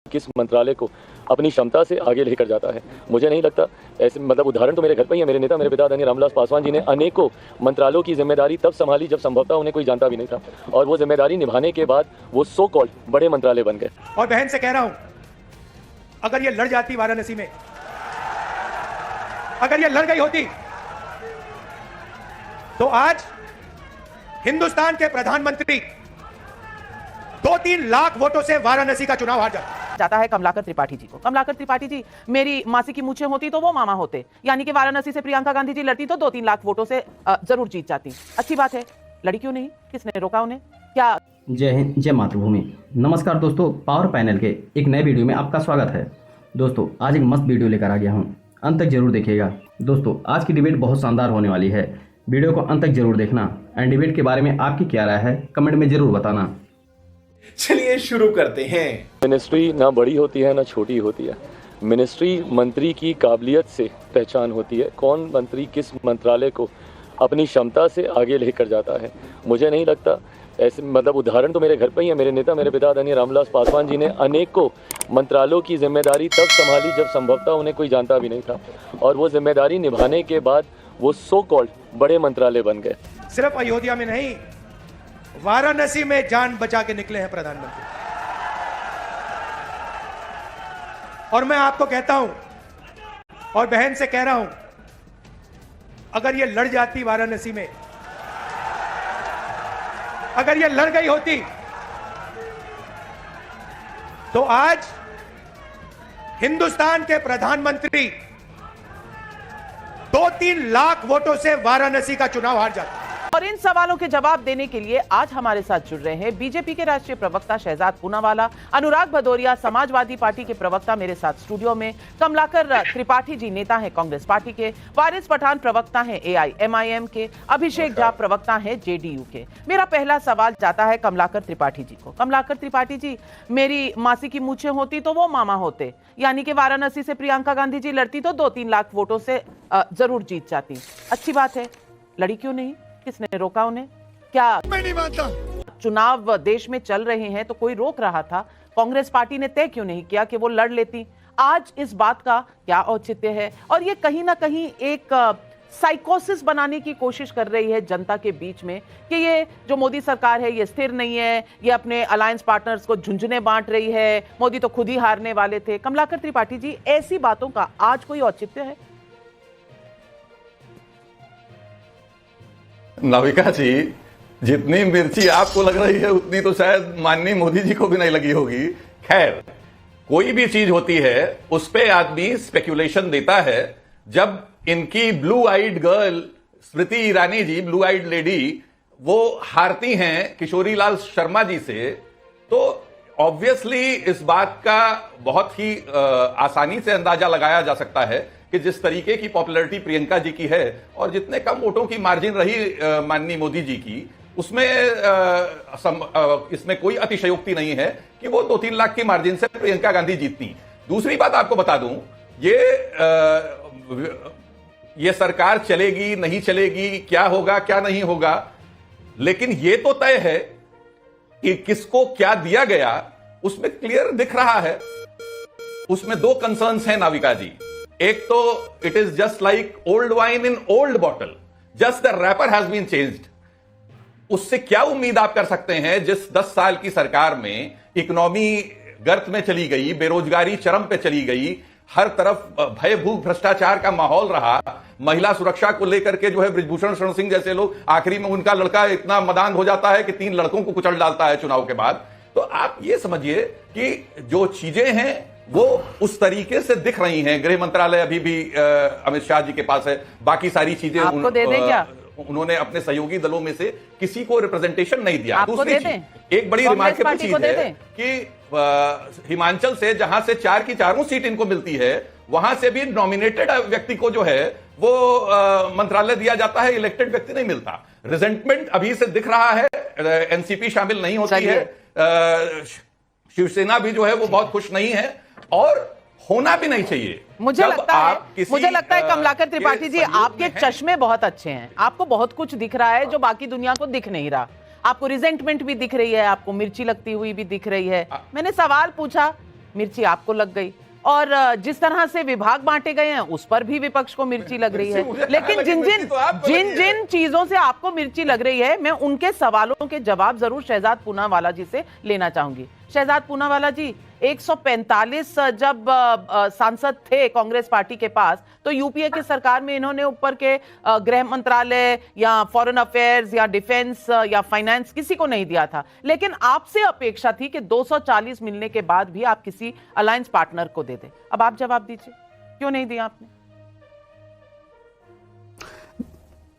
किस मंत्रालय को अपनी क्षमता से आगे लेकर जाता है। मुझे नहीं लगता ऐसे, मतलब उदाहरण तो मेरे घर पर ही है। मेरे नेता, मेरे पिता आदरणीय रामविलास पासवान जी ने अनेकों मंत्रालयों की जिम्मेदारी तब संभाली जब संभवतः उन्हें कोई जानता भी नहीं था, और वो जिम्मेदारी निभाने के बाद वो सो कॉल्ड बड़े मंत्रालय बन गए। और बहन से कह रहा हूं, अगर ये लड़ जाती वाराणसी में, अगर ये लड़ गई होती तो आज हिंदुस्तान के प्रधानमंत्री 2-3 लाख वोटों से वाराणसी का चुनाव हार जाता है कमलाकर त्रिपाठी जी को। कमलाकर त्रिपाठी जी, मेरी मासी की मूछें होती तो वो मामा होते, यानी कि वाराणसी से प्रियंका गांधी जी लड़ती तो 2-3 लाख वोटों से जरूर जीत जाती। अच्छी बात है, लड़ी क्यों नहीं? किसने रोका उन्हें? क्या? जय हिंद, जय मातृभूमि। नमस्कार दोस्तों, पावर पैनल के एक नए वीडियो में आपका स्वागत है। दोस्तों, आज एक मस्त वीडियो लेकर आ गया हूँ, अंत तक जरूर देखिएगा। दोस्तों, आज की डिबेट बहुत शानदार होने वाली है, वीडियो को अंत तक जरूर देखना। एंड डिबेट के बारे में आपकी क्या राय है कमेंट में जरूर बताना। चलिए शुरू करते हैं। मिनिस्ट्री ना बड़ी होती है ना छोटी होती है। मिनिस्ट्री मंत्री की काबिलियत से पहचान होती है, कौन मंत्री किस मंत्रालय को अपनी क्षमता से आगे लेकर जाता है। मुझे नहीं लगता ऐसे, मतलब उदाहरण तो मेरे घर पर ही है। मेरे नेता, मेरे पिता आदरणीय रामविलास पासवान जी ने अनेकों मंत्रालयों की जिम्मेदारी तब संभाली जब संभवतः उन्हें कोई जानता भी नहीं था, और वो जिम्मेदारी निभाने के बाद वो सो कॉल्ड बड़े मंत्रालय बन गए। सिर्फ अयोध्या में नहीं, वाराणसी में जान बचा के निकले हैं प्रधानमंत्री। और मैं आपको कहता हूं और बहन से कह रहा हूं, अगर ये लड़ जाती वाराणसी में, अगर ये लड़ गई होती तो आज हिंदुस्तान के प्रधानमंत्री 2-3 लाख वोटों से वाराणसी का चुनाव हार जाते। और इन सवालों के जवाब देने के लिए आज हमारे साथ जुड़ रहे हैं बीजेपी के राष्ट्रीय प्रवक्ता शहजाद पूनावाला, अनुराग भदौरिया समाजवादी पार्टी के प्रवक्ता मेरे साथ स्टूडियो में, कमलाकर त्रिपाठी जी नेता हैं कांग्रेस पार्टी के, वारिस पठान प्रवक्ता हैं AIMIM के, अभिषेक झा प्रवक्ता हैं JDU के। मेरा पहला सवाल जाता है कमलाकर त्रिपाठी जी को। कमलाकर त्रिपाठी जी, मेरी मासी की मूछें होती तो वो मामा होते, यानी कि वाराणसी से प्रियंका गांधी जी लड़ती तो 2-3 लाख वोटों से जरूर जीत जाती। अच्छी बात है, लड़ी क्यों नहीं? किसने रोका उन्हें? क्या? मैं नहीं मानता। चुनाव देश में चल रहे हैं तो कोई रोक रहा था, कांग्रेस पार्टी ने तय क्यों नहीं किया कि वो लड़ लेती? आज इस बात का क्या औचित्य है? और ये कहीं ना कहीं एक साइकोसिस बनाने की कोशिश कर रही है जनता के बीच में कि ये जो मोदी सरकार है ये स्थिर नहीं है, ये अपने अलायंस पार्टनर्स को झुंझुने बांट रही है, मोदी तो खुद ही हारने वाले थे। कमलाकर त्रिपाठी जी, ऐसी बातों का आज कोई औचित्य है? नाविका जी, जितनी मिर्ची आपको लग रही है उतनी तो शायद माननीय मोदी जी को भी नहीं लगी होगी। खैर, कोई भी चीज होती है उस पे आदमी स्पेक्यूलेशन देता है। जब इनकी blue eyed girl Smriti Irani ji, blue eyed lady, वो हारती हैं किशोरी लाल शर्मा जी से, तो ऑब्वियसली इस बात का बहुत ही आसानी से अंदाजा लगाया जा सकता है कि जिस तरीके की पॉपुलैरिटी प्रियंका जी की है और जितने कम वोटों की मार्जिन रही माननीय मोदी जी की, उसमें इसमें कोई अतिशयोक्ति नहीं है कि वो 2-3 लाख की मार्जिन से प्रियंका गांधी जीतती। दूसरी बात आपको बता दूं, ये सरकार चलेगी नहीं चलेगी, क्या होगा क्या नहीं होगा, लेकिन ये तो तय है कि किसको क्या दिया गया उसमें क्लियर दिख रहा है। उसमें 2 कंसर्न्स हैं नाविका जी। एक तो it is just like old wine in old bottle, just the wrapper has been changed. उससे क्या उम्मीद आप कर सकते हैं जिस 10 साल की सरकार में इकोनॉमी गर्त में चली गई, बेरोजगारी चरम पे चली गई, हर तरफ भय भूख भ्रष्टाचार का माहौल रहा, महिला सुरक्षा को लेकर के जो है ब्रिजभूषण शरण सिंह जैसे लोग, आखिरी में उनका लड़का इतना मदान हो जाता है कि 3 लड़कों को कुचल डालता है चुनाव के बाद। तो आप ये समझिए कि जो चीजें हैं वो उस तरीके से दिख रही हैं। गृह मंत्रालय अभी भी अमित शाह जी के पास है, बाकी सारी चीजें आपको दे दें क्या? उन्होंने अपने सहयोगी दलों में से किसी को रिप्रेजेंटेशन नहीं दिया। आपको दूसरी दे चीज, दें? एक बड़ी रिमार्केबल चीज है कि हिमाचल से जहां से 4 की 4 सीट इनको मिलती है, वहां से भी नॉमिनेटेड व्यक्ति को जो है वो मंत्रालय दिया जाता है, इलेक्टेड व्यक्ति नहीं मिलता। रिजेंटमेंट अभी से दिख रहा है, एनसीपी शामिल नहीं होती है, शिवसेना भी जो है वो बहुत खुश नहीं है और होना भी नहीं चाहिए। मुझे लगता है कमलाकर त्रिपाठी जी, आपके चश्मे बहुत अच्छे हैं, आपको बहुत कुछ दिख रहा है जो बाकी दुनिया को दिख नहीं रहा। आपको रिजेंटमेंट भी दिख रही है, आपको मिर्ची लगती हुई भी दिख रही है। मैंने सवाल पूछा मिर्ची आपको लग गई, और जिस तरह से विभाग बांटे गए हैं उस पर भी विपक्ष को मिर्ची लग रही है। लेकिन जिन जिन चीजों से आपको मिर्ची लग रही है, मैं उनके सवालों के जवाब जरूर शहजाद पूनावाला जी से लेना चाहूंगी। शहजाद पूनावाला जी, 145 जब सांसद थे कांग्रेस पार्टी के पास, तो यूपीए की सरकार में इन्होंने ऊपर के गृह मंत्रालय या फॉरेन अफेयर्स या डिफेंस या फाइनेंस किसी को नहीं दिया था। लेकिन आपसे अपेक्षा थी कि 240 मिलने के बाद भी आप किसी अलायंस पार्टनर को दे दें। अब आप जवाब दीजिए, क्यों नहीं दिया आपने?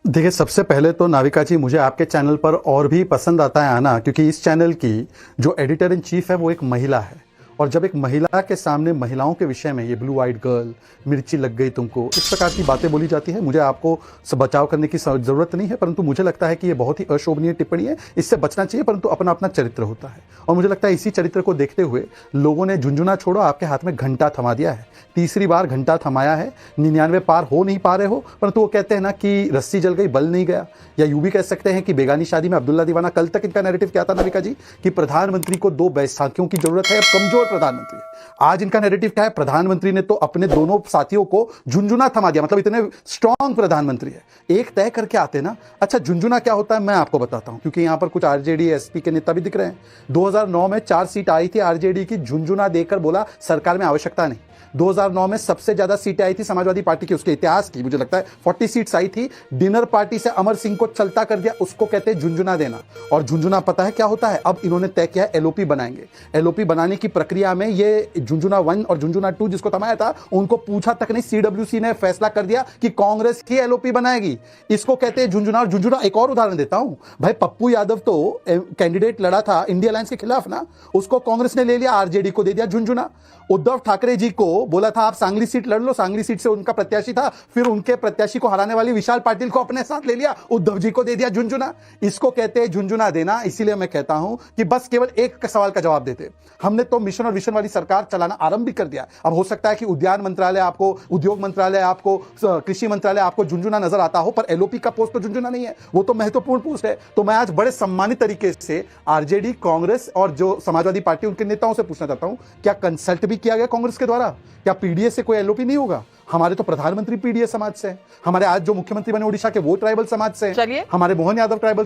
देखिए, सबसे पहले तो नाविका जी, मुझे आपके चैनल पर और भी पसंद आता है आना, क्योंकि इस चैनल की जो एडिटर इन चीफ है वो एक महिला है। और जब एक महिला के सामने महिलाओं के विषय में ये ब्लू आइड गर्ल, मिर्ची लग गई तुमको, इस प्रकार की बातें बोली जाती है, मुझे आपको बचाव करने की जरूरत नहीं है, परंतु मुझे लगता है कि ये बहुत ही अशोभनीय टिप्पणी है, इससे बचना चाहिए। परंतु अपना अपना चरित्र होता है, और मुझे लगता है इसी चरित्र को देखते हुए लोगों ने झुंझुना छोड़ो आपके हाथ में घंटा थमा दिया है। तीसरी बार घंटा थमाया है, 99 पार हो नहीं पा रहे हो, परंतु वो कहते हैं ना कि रस्सी जल गई बल नहीं गया, या यूं भी कह सकते हैं कि बेगानी शादी में अब्दुल्ला दीवाना। कल तक इनका नैरेटिव क्या था नाविका जी, कि प्रधानमंत्री को 2 बैसाखियों की जरूरत है, अब कमजोर प्रधानमंत्री है। आज इनका नैरेटिव क्या है, प्रधानमंत्री ने तो अपने दोनों साथियों को झुंझुना थमा दिया, मतलब इतने स्ट्रांग प्रधानमंत्री है। एक तय करके आते ना। अच्छा, झुंझुना क्या होता है मैं आपको बताता हूं, क्योंकि यहां पर कुछ आरजेडी एसपी के नेता भी दिख रहे हैं। 2009 में 4 सीट आई थी आरजेडी की, झुंझुना देकर बोला सरकार में आवश्यकता नहीं। 2009 में सबसे ज्यादा सीटें आई थी समाजवादी पार्टी की, उसके इतिहास की, मुझे लगता है 40 सीट्स आई थी। डिनर पार्टी से अमर सिंह को चलता कर दिया, उसको कहते हैं झुंझुना देना। और झुंझुना पता है क्या होता है, अब इन्होंने तय किया एलओपी बनाएंगे। एलओपी बनाने की प्रक्रिया में ये झुंझुना 1 और झुंझुना 2 जिसको थमाया था, उनको पूछा तक नहीं, सीडब्ल्यूसी ने फैसला कर दिया कि कांग्रेस ही एलओपी बनाएगी। इसको कहते हैं झुंझुना। और झुंझुना एक और उदाहरण देता हूं भाई, पप्पू यादव तो कैंडिडेट लड़ा था इंडिया अलायंस के खिलाफ ना, उसको कांग्रेस ने ले लिया, आरजेडी को दे दिया झुंझुना। उद्धव ठाकरे जी को बोला था आप सांगली सीट लड़ लो, सांगली सीट से उनका प्रत्याशी था, फिर उनके प्रत्याशी को हराने वाली विशाल पाटिल को अपने साथ ले लिया, उद्धव जी को दे दिया झुंझुना। इसको कहते हैं झुंझुना देना। इसीलिए मैं कहता हूं कि बस केवल एक सवाल का जवाब देते। हमने तो मिशन और विजन वाली सरकार चलाना आरंभ भी कर दिया। अब हो सकता है कि उद्यान मंत्रालय आपको, उद्योग मंत्रालय आपको, कृषि मंत्रालय आपको झुंझुना नजर आता हो, पर एलओपी का पोस्ट तो झुंझुना नहीं है, वो तो महत्वपूर्ण पोस्ट है। तो मैं आज बड़े सम्मानित तरीके से आरजेडी, कांग्रेस और जो समाजवादी पार्टी उनके नेताओं से पूछना चाहता हूं, क्या कंसल्ट भी किया गया कांग्रेस के द्वारा? क्या पीडीएस से कोई एलओपी नहीं होगा? हमारे तो प्रधानमंत्री पीडीएस समाज से हैं, हमारे आज जो मुख्यमंत्री बने ओडिशा के वो ट्राइबल समाज से हैं, हमारे मोहन यादव ट्राइबल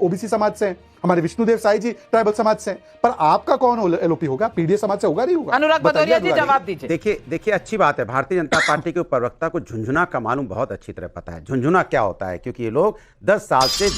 ओबीसी समाज से हैं, हमारे विष्णुदेव साई जी ट्राइबल समाज से हैं। पर आपका कौन एलओपी होगा? पीडीएस समाज से होगा नहीं होगा? अनुराग भदौरिया जी जवाब दीजिए। देखिए अच्छी बात है, भारतीय जनता पार्टी के प्रवक्ता को झुंझुना का मालूम बहुत अच्छी तरह पता है झुंझुना क्या होता है, क्योंकि ये लोग 10 साल से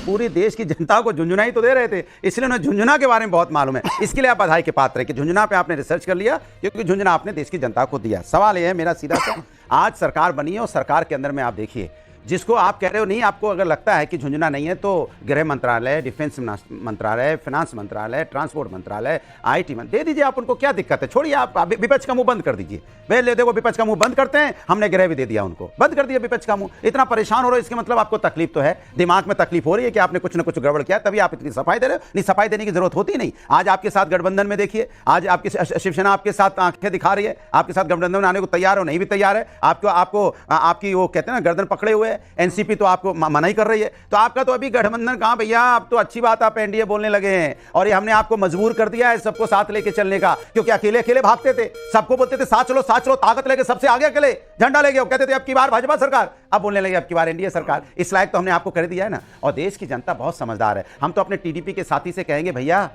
पूरे देश की जनता को झुंझुना ही तो दे रहे थे, इसलिए उन्हें झुंझुना के बारे में बहुत मालूम है। इसके लिए आप बधाई के पात्र है कि झुंझुना पे आपने रिसर्च कर लिया, क्योंकि झुंझुना आपने देश की जनता को दिया। सवाल यह है मेरा सीधा सा, आज सरकार बनी है और सरकार के अंदर में आप देखिए, जिसको आप कह रहे हो नहीं, आपको अगर लगता है कि झुंझुना नहीं है तो गृह मंत्रालय, डिफेंस मंत्रालय, फाइनेंस मंत्रालय, ट्रांसपोर्ट मंत्रालय, आईटी मंत्रालय दे दीजिए। आप उनको क्या दिक्कत है? छोड़िए, आप विपक्ष का मुंह बंद कर दीजिए। वे ले देखो विपक्ष का मुंह बंद करते हैं, हमने गृह भी दे दिया उनको, बंद कर दिया विपक्ष का मुंह। इतना परेशान हो रहे हो, इसके मतलब आपको तकलीफ तो है, दिमाग में तकलीफ हो रही है कि आपने कुछ ना कुछ गड़बड़ किया, तभी आप इतनी सफाई दे रहे हो। नहीं, सफाई देने की जरूरत होती नहीं। आज आपके साथ गठबंधन में देखिए, आज आपकी शिवसेना आपके साथ आंखें दिखा रही है, आपके साथ गठबंधन में आने को तैयार हो, नहीं भी तैयार है, आपको आपकी वो कहते हैं ना गर्दन पकड़े हुए है, एनसीपी तो आपको मना ही कर रही है। तो आपका तो अभी गठबंधन कहां भैया, अब तो अच्छी बात आप एनडीए बोलने लगे हैं, और ये हमने आपको मजबूर कर दिया है सबको साथ लेके चलने का, क्योंकि अकेले अकेले भागते थे, सबको बोलते थे साथ चलो ताकत लेके सबसे आगे अकेले झंडा लेके, कहते थे अब की बार भाजपा सरकार, अब बोलने लगे अब की बार एनडीए सरकार। इस लायक तो हमने आपको कर दिया है ना। और देश की जनता बहुत समझदार है। हम तो अपने टीडीपी के साथी से कहेंगे भैया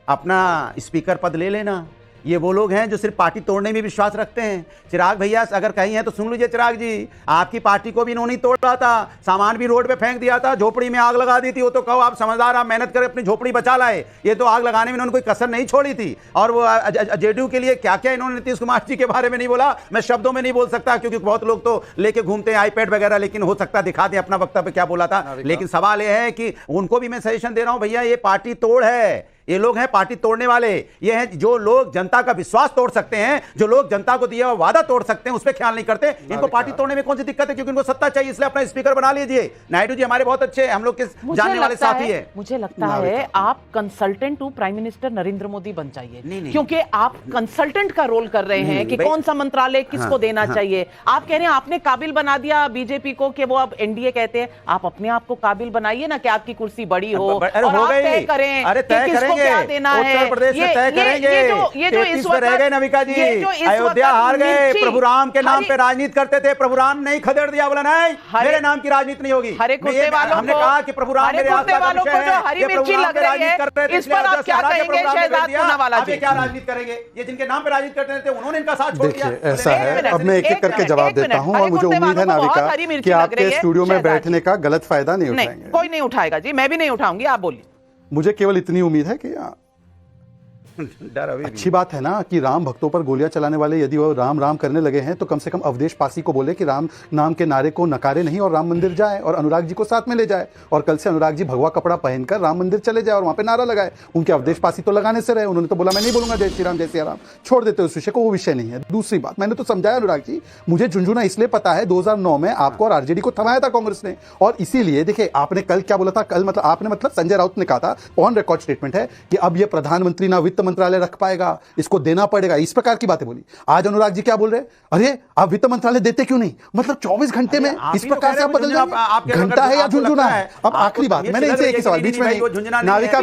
अपना स्पीकर पद ले लेना। ये वो लोग हैं जो सिर्फ पार्टी तोड़ने में विश्वास रखते हैं। चिराग भैया अगर कहीं हैं तो सुन लीजिए, चिराग जी आपकी पार्टी को भी इन्होंने तोड़ा था, सामान भी रोड पे फेंक दिया था, झोपड़ी में आग लगा दी थी। वो तो कहो आप समझदार, आप मेहनत कर अपनी झोपड़ी बचा लाए, ये तो आग लगाने में इन्होंने कोई कसर नहीं छोड़ी थी। और वो जेडीयू के लिए क्या क्या इन्होंने नीतीश कुमार जी के बारे में नहीं बोला, मैं शब्दों में नहीं बोल सकता, क्योंकि बहुत लोग तो लेके घूमते हैं आईपैड वगैरह, लेकिन हो सकता है दिखा दें अपना वक्तव्य क्या बोला था। लेकिन सवाल यह है कि उनको भी मैं सजेशन दे रहा हूं, भैया ये पार्टी तोड़ है, ये लोग हैं पार्टी तोड़ने वाले। ये हैं जो लोग जनता का विश्वास तोड़ सकते हैं, जो लोग जनता को दिया हुआ वादा तोड़ सकते हैं, उस पर ख्याल नहीं करते। इनको पार्टी तोड़ने में कौन सी दिक्कत है? क्योंकि इनको सत्ता चाहिए, इसलिए अपना स्पीकर बना लीजिए। नायडू जी हमारे बहुत अच्छे, हम लोग के जानने वाले साथी है। मुझे लगता है आप consultant to prime minister Narendra Modi बन जाइए, क्योंकि आप कंसल्टेंट का रोल कर रहे हैं कि कौन सा मंत्रालय किसको देना चाहिए। आप कह रहे हैं आपने काबिल बना दिया बीजेपी को कि वो अब एनडीए कहते हैं, आप अपने आप को काबिल बनाइए ना कि आपकी कुर्सी बड़ी हो और आप तय करें कि किसको क्या देना है, उत्तर प्रदेश में तय करेंगे। ये जो इस वक्त रह गए नविका जी, अयोध्या हार गए, प्रभु राम के नाम पे राजनीति करते थे, प्रभु राम नहीं खदेड़ दिया, बोला नहीं मेरे नाम की राजनीति नहीं होगी। हरे कुत्ते वालों हमने कहा कि प्रभु राम मेरे आस्था का विषय है, जो हरी मिर्ची लग रही है, इस पर आप क्या कहेंगे शहजाद पूनावाला जी? क्या राजनीति करेंगे? ये जिनके नाम पे राजनीति करते थे उन्होंने इनका साथ छोड़ दिया। देखिए ऐसा है, अब मैं एक एक करके जवाब देता हूं और मुझे उम्मीद है नाविका कि आपके स्टूडियो में बैठने का गलत फायदा नहीं उठाएंगे। कोई नहीं उठाएगा जी, मैं भी नहीं उठाऊंगी, आप बोलिए। मुझे केवल इतनी उम्मीद है कि डर अभी अच्छी बात है ना कि राम भक्तों पर गोलियां चलाने वाले यदि वो राम राम करने लगे हैं तो कम से कम अवधेश पासी को बोले कि राम नाम के नारे को नकारे नहीं और राम मंदिर जाए और अनुराग जी को साथ में ले जाए और कल से अनुराग जी भगवा कपड़ा पहनकर राम मंदिर चले जाए और वहां पे नारा लगाए। उनके अवधेश पासी तो लगाने से रहे, उन्होंने तो बोला मैं नहीं बोलूंगा जय श्री राम जय सिया राम, छोड़ देते उस विषय को, वो विषय नहीं है। दूसरी बात मैंने तो समझाया अनुराग जी, मुझे झुंझुना इसलिए पता है 2009 में आपको और आरजेडी को थमाया था कांग्रेस ने, और इसीलिए देखिए आपने कल क्या बोला था, कल मतलब आपने मतलब संजय राउत ने कहा था, ऑन रिकॉर्ड स्टेटमेंट है कि अब ये प्रधानमंत्री ना वित्त मंत्रालय रख पाएगा, इसको देना पड़ेगा, इस प्रकार की बातें बोली। आज अनुराग जी क्या बोल रहे हैं, अरे आप वित्त मंत्रालय देते क्यों नहीं, मतलब 24 घंटे में इस प्रकार से आप बदल जाएंगे, घंटा है या झुंझुना है। अब आखिरी बात मैंने इनसे एक सवाल बीच में नाविका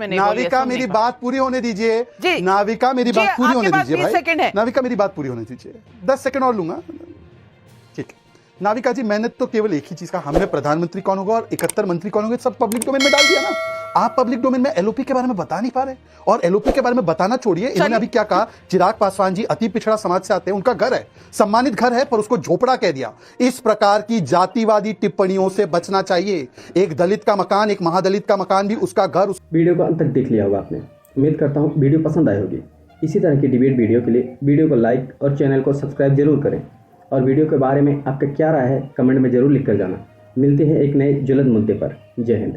नाविका मेरी बात पूरी होने दीजिए, नाविका मेरी बात पूरी होने दीजिए भाई, नाविका मेरी बात पूरी होने दीजिए, 10 सेकंड और लूंगा, ठीक है। नाविका जी मैंने तो केवल एक ही चीज कहा, हमने प्रधानमंत्री कौन होगा और 71 मंत्री कौन होंगे सब पब्लिक डोमेन में डाल दिया ना। आप पब्लिक डोमेन में एलओपी के बारे में बता नहीं पा रहे, और एलओपी के बारे में बताना छोड़िए, इन्होंने अभी क्या कहा, चिराग पासवान जी अति पिछड़ा समाज से आते हैं, उनका घर है, सम्मानित घर है, पर उसको झोपड़ा कह दिया। इस प्रकार की जातिवादी टिप्पणियों से बचना चाहिए। एक दलित का मकान, एक महादलित का मकान भी उसका घर। वीडियो को अंत तक देख लिया होगा आपने, उम्मीद करता हूँ वीडियो पसंद आई होगी। इसी तरह की डिबेट वीडियो के लिए वीडियो को लाइक और चैनल को सब्सक्राइब जरूर करें, और वीडियो के बारे में आपका क्या राय है कमेंट में जरूर लिख कर जाना। मिलते हैं एक नए ज्वलंत मुद्दे पर। जय हिंद।